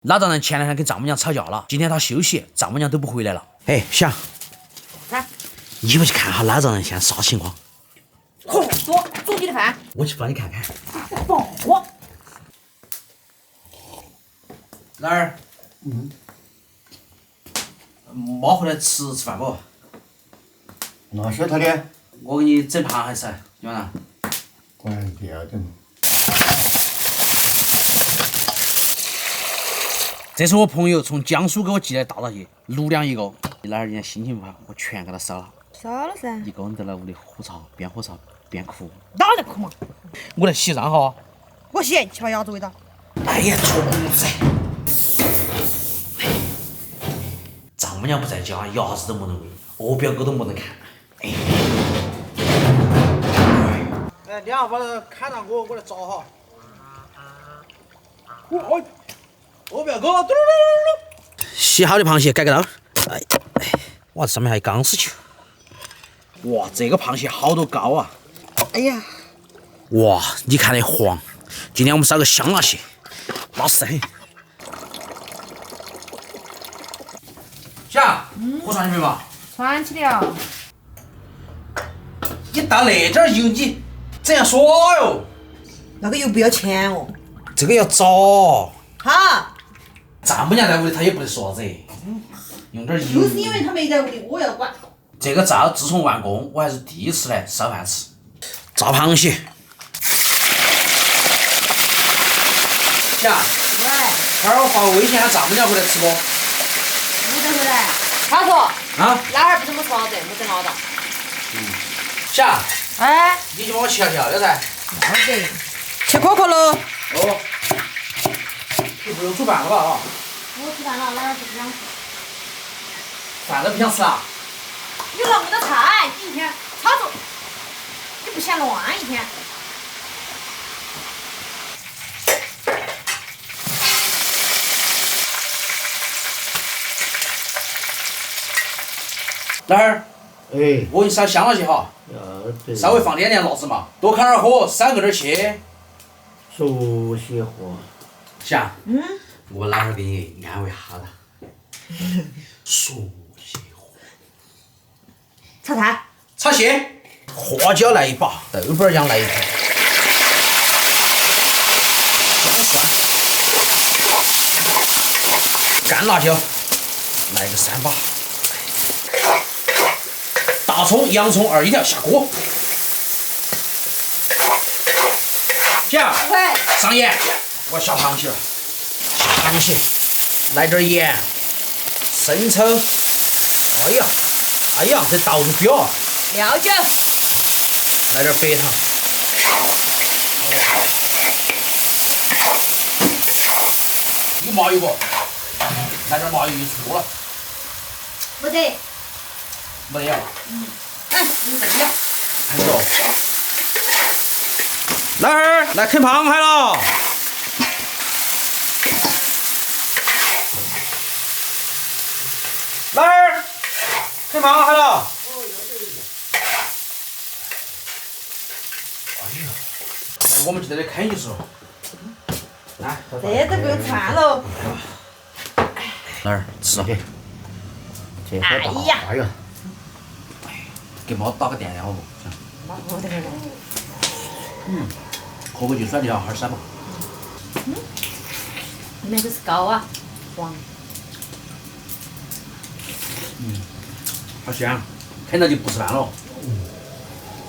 老丈人前两天跟丈母娘吵架了，今天他休息，丈母娘都不回来了。哎，想，来，你不去看下老丈人现在啥情况？煮你的饭。我去帮你看看。我哪儿？妈回来吃饭不？那是他的。我给你整螃蟹吃，你晚上。管不要整。这是我朋友从江苏给我寄来的大闸蟹，6两一个。哪儿今天心情不好，我全给他烧了。烧了噻。一个人在那屋里喝茶，边喝茶边哭。哪在哭嘛？我来洗上哈。我洗，吃把鸭子味道。哎呀，兔子！丈母娘不在家，鸭子都没人喂，鹅表哥都没人看。哎，你要把它砍到我来找哈。鹅表哥，嘟嘟嘟嘟。洗好的螃蟹改个刀。哎，哇，这上面还有钢丝球。哇，这个螃蟹好多膏啊！哎呀，哇，你看那黄。今天我们烧个香辣蟹，巴适得很。小，喝上去没嘛？穿起了。你倒那点油，你怎样耍哟？那个油不要钱哦。这个要找。好。丈母娘在屋里，她也不得说啥子。用点油。就是因为他没在屋里，我要管。这个灶自从完工，我还是第一次来烧饭吃。炸螃蟹。小，喂。待会儿我发个微信喊丈母娘回来吃不？不得回来。他说。啊。哪儿不怎么说啥子，没得拿到。小。哎。你就帮我切下条了噻。好的。切可可喽。哦。你不用煮饭了吧？啊。我吃饭了，哪儿不想吃？饭都不想吃了。你那么多菜，你一天炒作，你不嫌乱一天？老儿，哎，我给你烧香辣蟹哈，稍微放点辣子嘛，多开点火，少个点切。熟悉货。行。我老儿给你安慰下他。熟悉货。炒菜。炒蟹，花椒来一把，豆瓣酱来一片。姜丝。干辣椒，来个3把。大葱、洋葱2一条，下锅。行。喂。上盐，我要下螃蟹了。下螃蟹，来点盐，生抽。哎呀，哎呀，这倒不表啊！料酒。来点白糖。有麻油不？来点麻油就错了。没得。没得呀？有这个。看着。老儿，来啃螃蟹了。老儿，啃螃蟹了。哎，我们就在这啃就是了。来，这都够吃饭喽。老儿吃。这好大呀！给猫打个电话不？没得回来。喝过就甩掉，2三吧。那个是膏啊，黄。好香，啃到就不吃饭了。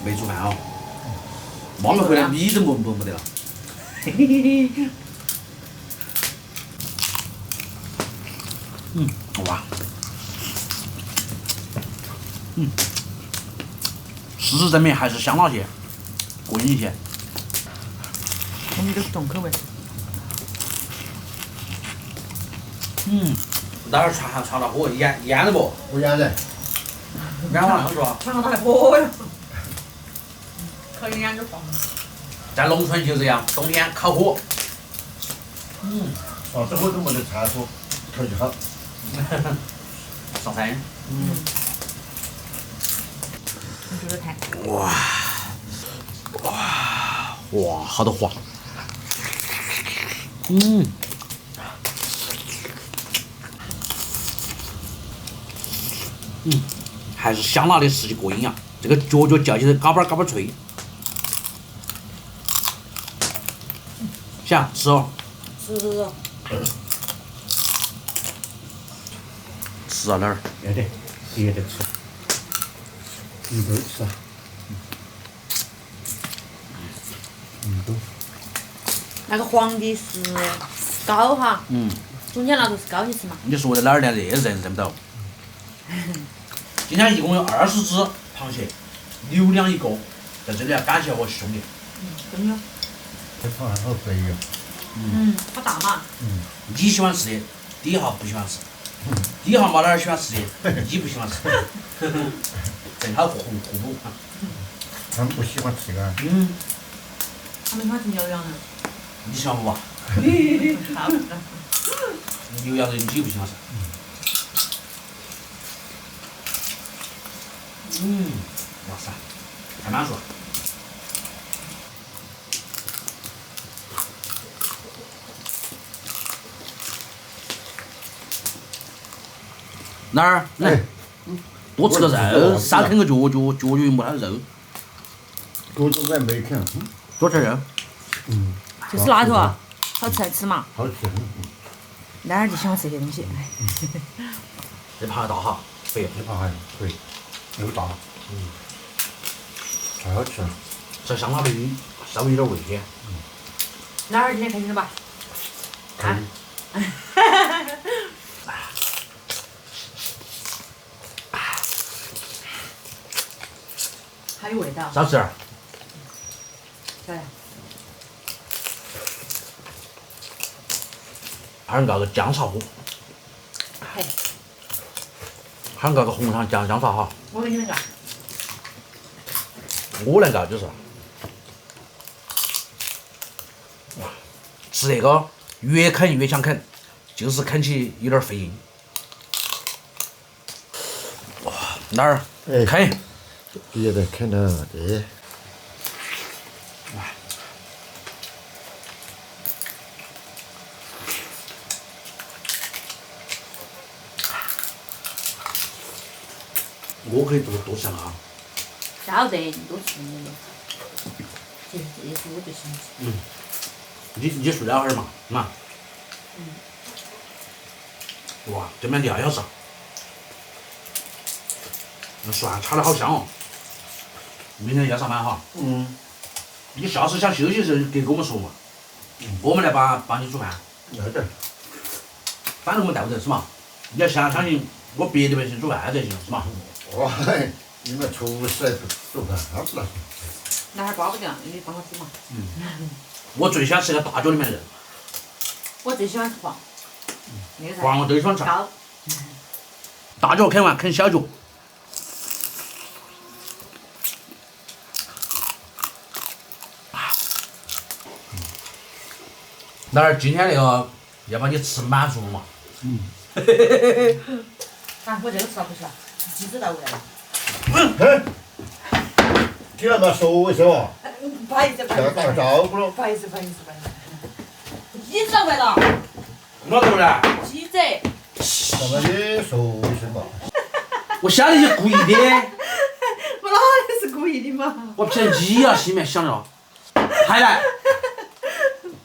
没煮饭哦。妈妈回来米都没得了。哇。事实证明还是香辣蟹过瘾一些。我们都是重口味。哪儿传到火，腌了不？不然嘞？腌完了是吧？尝到还火哟。可以腌点放。在农村就这样，冬天烤火。啥子火都没得掺和，头就好。上山。你觉得看？哇，好多花。还是香辣的吃起过瘾呀，这个脚叫起来嘎巴嘎巴脆。想吃哦？吃吃啊哪儿？要得，也得吃，一顿吃啊。都。那个皇帝是膏哈，中间那头是膏去吃嘛。你说的哪儿连认不到？今天一共有20只螃蟹，流量一个，在这里要感谢我兄弟。真的。这螃蟹好肥哟。好大嘛。你喜欢吃的，第一号不喜欢吃，第一号没哪儿喜欢吃的，你不喜欢吃，正好互补。他们不喜欢吃这个。他们喜欢吃牛羊肉。你喜欢不吧？差不多。牛羊肉你不喜欢吃？哇塞，太满足了。哪儿？来，多吃个肉，少啃个脚没它肉。各种我还没啃。多吃肉。就是那头啊，好吃还吃嘛。好吃。哪儿就喜欢吃这些东西。这螃蟹大哈，肥。这螃蟹肥，又大。太好吃了。这香辣的稍微有点味甜。哪儿今天开心了吧？可以。还有味道。少吃点儿。对。还能搞个姜茶锅，嘿，还能搞个红糖姜茶哈。我给你们干。我能搞就是。吃这个越啃越想啃，就是啃起有点费劲。哇，哪儿？啃。也得啃了，对。我可以多吃哈。晓得，你多吃点。这是我最喜欢吃。你说了会儿嘛，嘛。哇，这面条也好吃。那蒜炒的好香哦。明天要上班哈。你下次想休息的时候给我们说嘛，我们来帮你煮饭。要得。反正我们带不得是嘛，你要相信我别的百姓煮饭才行是嘛。哇，你们厨师来做饭好吃了。那还包不掉，你帮我煮嘛。我最喜欢吃个大脚里面的肉。我最喜欢吃黄。黄我都喜欢吃。高。大脚啃完啃小脚。哪儿今天那个要把你吃满足嘛？啊，我这个吃了不吃了，鸡子到位了。你要嘛说一声哦。不好意思，不好意思。打个招呼喽。不好意思。鸡子到位了。哪头呢？鸡子。咱们也说一声嘛。我晓得你故意的。我哪里是故意的嘛？我骗你呀，心里面想着。还来。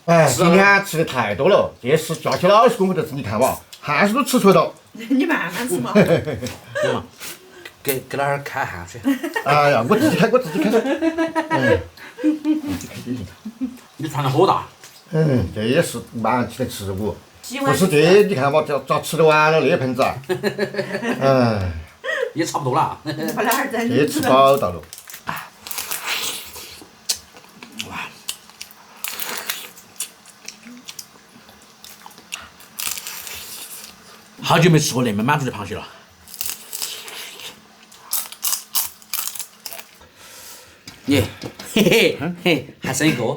哎，今天吃的太多了，这是假期老师功夫的吃，你看嘛，汗水都吃出来了。你慢慢吃嘛。对嘛，给哪儿开汗水？哎呀，我自己开。你穿的好大。这也是蛮起的食物，不是这你看嘛，咋吃得完了那盆子啊？也差不多了。把哪儿整？这吃饱到了。好久没吃过那么满足的螃蟹了。你，还剩一个。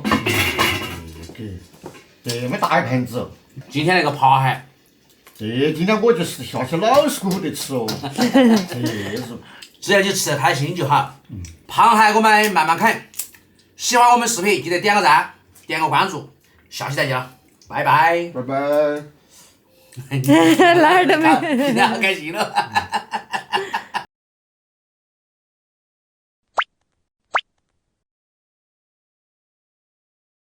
这么大一盆子。今天那个螃蟹。今天我就是下去老师功夫的吃哦。只要你吃得开心就好。螃蟹我们慢慢啃。喜欢我们视频记得点个赞，点个关注，下期再见了，拜拜。拜拜。哪儿都没。今天好开心了。